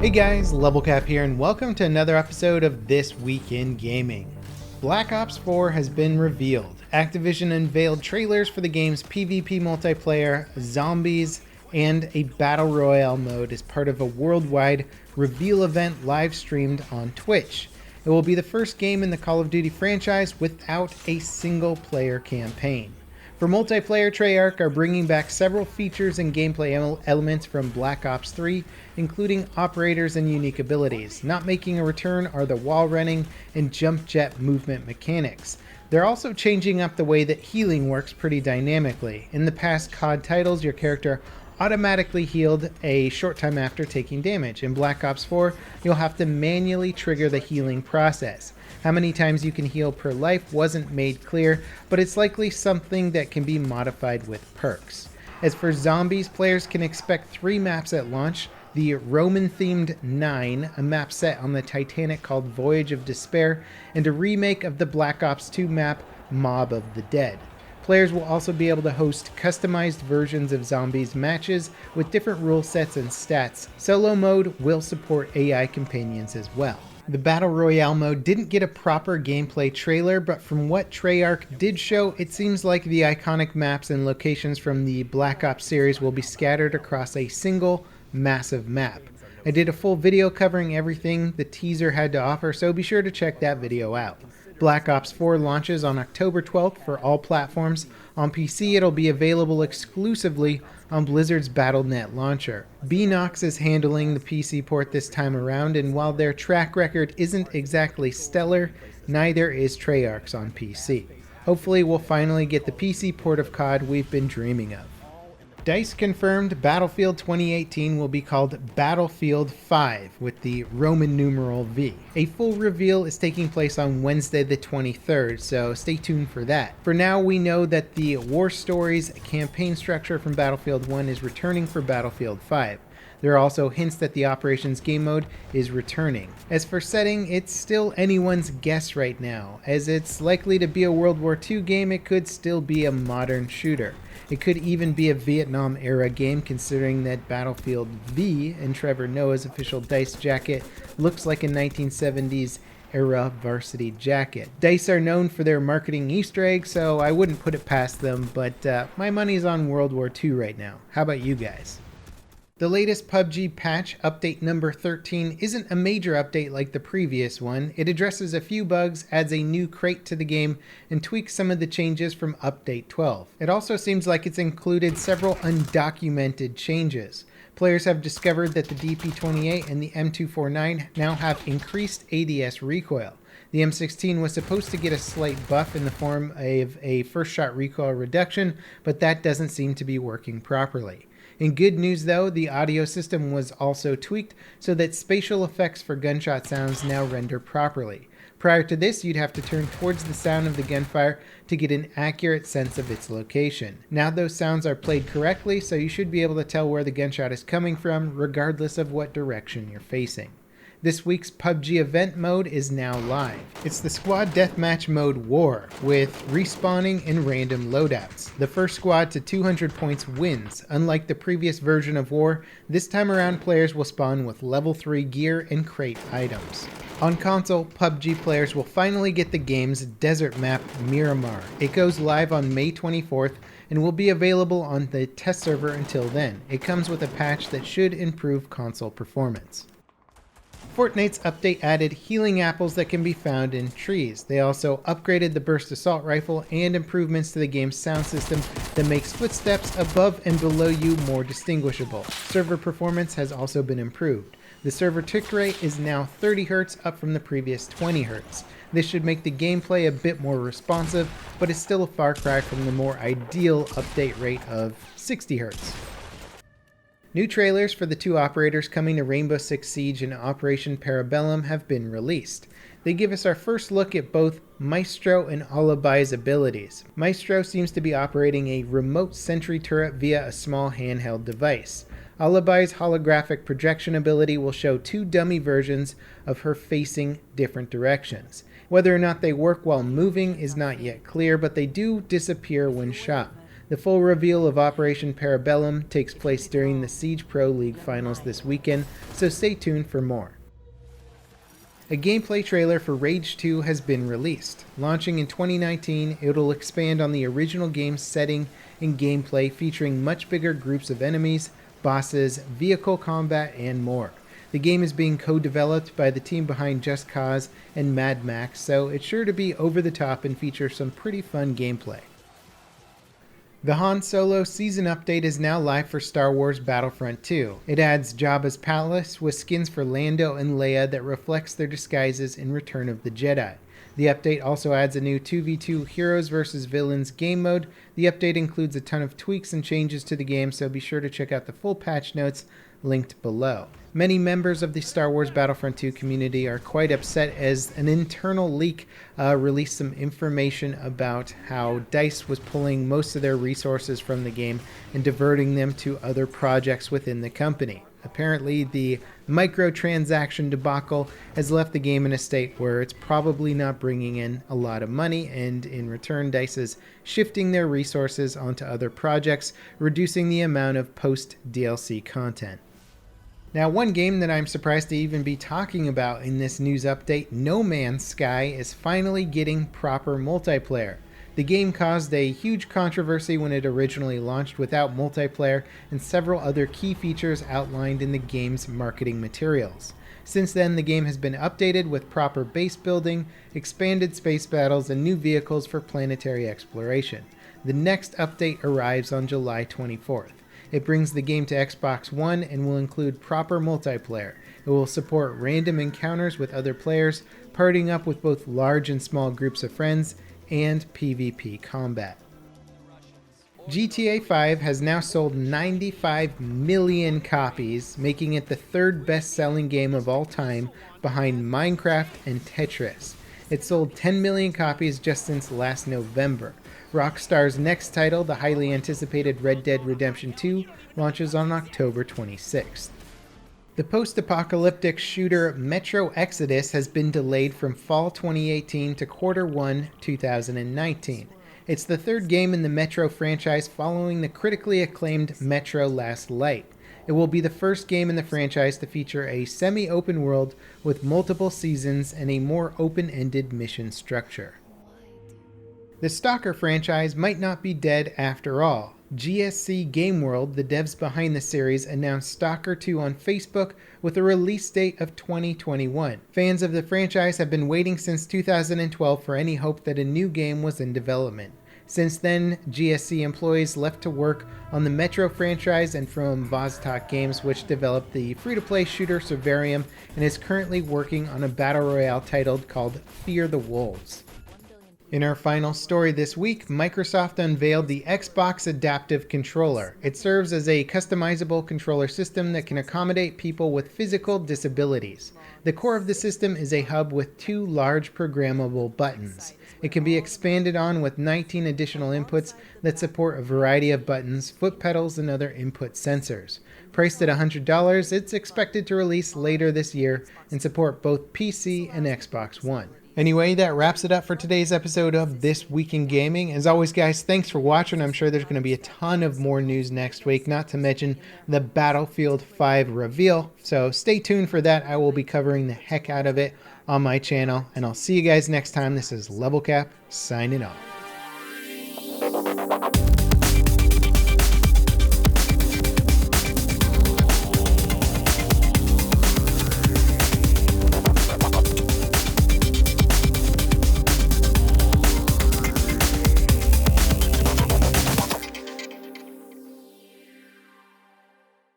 Hey guys, Level Cap here, and welcome to another episode of This Week in Gaming. Black Ops 4 has been revealed. Activision unveiled trailers for the game's PvP multiplayer, zombies, and a Battle Royale mode as part of a worldwide reveal event live streamed on Twitch. It will be the first game in the Call of Duty franchise without a single player campaign. For multiplayer, Treyarch are bringing back several features and gameplay elements from Black Ops 3, including operators and unique abilities. Not making a return are the wall running and jump jet movement mechanics. They're also changing up the way that healing works pretty dynamically. In the past COD titles, your character automatically healed a short time after taking damage. In Black Ops 4, you'll have to manually trigger the healing process. How many times you can heal per life wasn't made clear, but it's likely something that can be modified with perks. As for zombies, players can expect 3 maps at launch: the Roman-themed 9, a map set on the Titanic called Voyage of Despair, and a remake of the Black Ops 2 map, Mob of the Dead. Players will also be able to host customized versions of zombies matches with different rule sets and stats. Solo mode will support AI companions as well. The Battle Royale mode didn't get a proper gameplay trailer, but from what Treyarch did show, it seems like the iconic maps and locations from the Black Ops series will be scattered across a single massive map. I did a full video covering everything the teaser had to offer, so be sure to check that video out. Black Ops 4 launches on October 12th for all platforms. On PC, it'll be available exclusively on Blizzard's Battle.net launcher. Beenox is handling the PC port this time around, and while their track record isn't exactly stellar, neither is Treyarch's on PC. Hopefully we'll finally get the PC port of COD we've been dreaming of. DICE confirmed Battlefield 2018 will be called Battlefield 5 with the Roman numeral V. A full reveal is taking place on Wednesday the 23rd, so stay tuned for that. For now, we know that the War Stories campaign structure from Battlefield 1 is returning for Battlefield 5. There are also hints that the Operations game mode is returning. As for setting, it's still anyone's guess right now. As it's likely to be a World War II game, it could still be a modern shooter. It could even be a Vietnam-era game, considering that Battlefield V in Trevor Noah's official DICE jacket looks like a 1970s era varsity jacket. DICE are known for their marketing Easter eggs, so I wouldn't put it past them, but my money's on World War II right now. How about you guys? The latest PUBG patch, update number 13, isn't a major update like the previous one. It addresses a few bugs, adds a new crate to the game, and tweaks some of the changes from update 12. It also seems like it's included several undocumented changes. Players have discovered that the DP28 and the M249 now have increased ADS recoil. The M16 was supposed to get a slight buff in the form of a first shot recoil reduction, but that doesn't seem to be working properly. In good news though, the audio system was also tweaked so that spatial effects for gunshot sounds now render properly. Prior to this, you'd have to turn towards the sound of the gunfire to get an accurate sense of its location. Now those sounds are played correctly, so you should be able to tell where the gunshot is coming from, regardless of what direction you're facing. This week's PUBG event mode is now live. It's the squad deathmatch mode War, with respawning and random loadouts. The first squad to 200 points wins. Unlike the previous version of War, this time around players will spawn with level 3 gear and crate items. On console, PUBG players will finally get the game's desert map Miramar. It goes live on May 24th and will be available on the test server until then. It comes with a patch that should improve console performance. Fortnite's update added healing apples that can be found in trees. They also upgraded the burst assault rifle and improvements to the game's sound system that makes footsteps above and below you more distinguishable. Server performance has also been improved. The server tick rate is now 30 Hz, up from the previous 20 Hz. This should make the gameplay a bit more responsive, but it's still a far cry from the more ideal update rate of 60 Hz. New trailers for the 2 operators coming to Rainbow Six Siege and Operation Parabellum have been released. They give us our first look at both Maestro and Alibai's abilities. Maestro seems to be operating a remote sentry turret via a small handheld device. Alibai's holographic projection ability will show 2 dummy versions of her facing different directions. Whether or not they work while moving is not yet clear, but they do disappear when shot. The full reveal of Operation Parabellum takes place during the Siege Pro League finals this weekend, so stay tuned for more. A gameplay trailer for Rage 2 has been released. Launching in 2019, it'll expand on the original game's setting and gameplay, featuring much bigger groups of enemies, bosses, vehicle combat, and more. The game is being co-developed by the team behind Just Cause and Mad Max, so it's sure to be over the top and feature some pretty fun gameplay. The Han Solo season update is now live for Star Wars Battlefront 2. It adds Jabba's palace with skins for Lando and Leia that reflects their disguises in Return of the Jedi. The update also adds a new 2v2 Heroes vs. Villains game mode. The update includes a ton of tweaks and changes to the game, so be sure to check out the full patch notes linked below. Many members of the Star Wars Battlefront 2 community are quite upset as an internal leak released some information about how DICE was pulling most of their resources from the game and diverting them to other projects within the company. Apparently, the microtransaction debacle has left the game in a state where it's probably not bringing in a lot of money, and in return, DICE is shifting their resources onto other projects, reducing the amount of post-DLC content. Now, one game that I'm surprised to even be talking about in this news update, No Man's Sky, is finally getting proper multiplayer. The game caused a huge controversy when it originally launched without multiplayer and several other key features outlined in the game's marketing materials. Since then, the game has been updated with proper base building, expanded space battles, and new vehicles for planetary exploration. The next update arrives on July 24th. It brings the game to Xbox One and will include proper multiplayer. It will support random encounters with other players, partying up with both large and small groups of friends, and PvP combat. GTA 5 has now sold 95 million copies, making it the third best-selling game of all time behind Minecraft and Tetris. It sold 10 million copies just since last November. Rockstar's next title, the highly anticipated Red Dead Redemption 2, launches on October 26th. The post-apocalyptic shooter Metro Exodus has been delayed from fall 2018 to Q1 2019. It's the third game in the Metro franchise following the critically acclaimed Metro Last Light. It will be the first game in the franchise to feature a semi-open world with multiple seasons and a more open-ended mission structure. The Stalker franchise might not be dead after all. GSC Game World, the devs behind the series, announced Stalker 2 on Facebook with a release date of 2021. Fans of the franchise have been waiting since 2012 for any hope that a new game was in development. Since then, GSC employees left to work on the Metro franchise and from Vostok Games, which developed the free-to-play shooter Survarium and is currently working on a battle royale titled called Fear the Wolves. In our final story this week, Microsoft unveiled the Xbox Adaptive Controller. It serves as a customizable controller system that can accommodate people with physical disabilities. The core of the system is a hub with 2 large programmable buttons. It can be expanded on with 19 additional inputs that support a variety of buttons, foot pedals, and other input sensors. Priced at $100, it's expected to release later this year and support both PC and Xbox One. Anyway, that wraps it up for today's episode of This Week in Gaming. As always, guys, thanks for watching. I'm sure there's going to be a ton of more news next week, not to mention the Battlefield 5 reveal. So stay tuned for that. I will be covering the heck out of it on my channel, and I'll see you guys next time. This is Level Cap, signing off.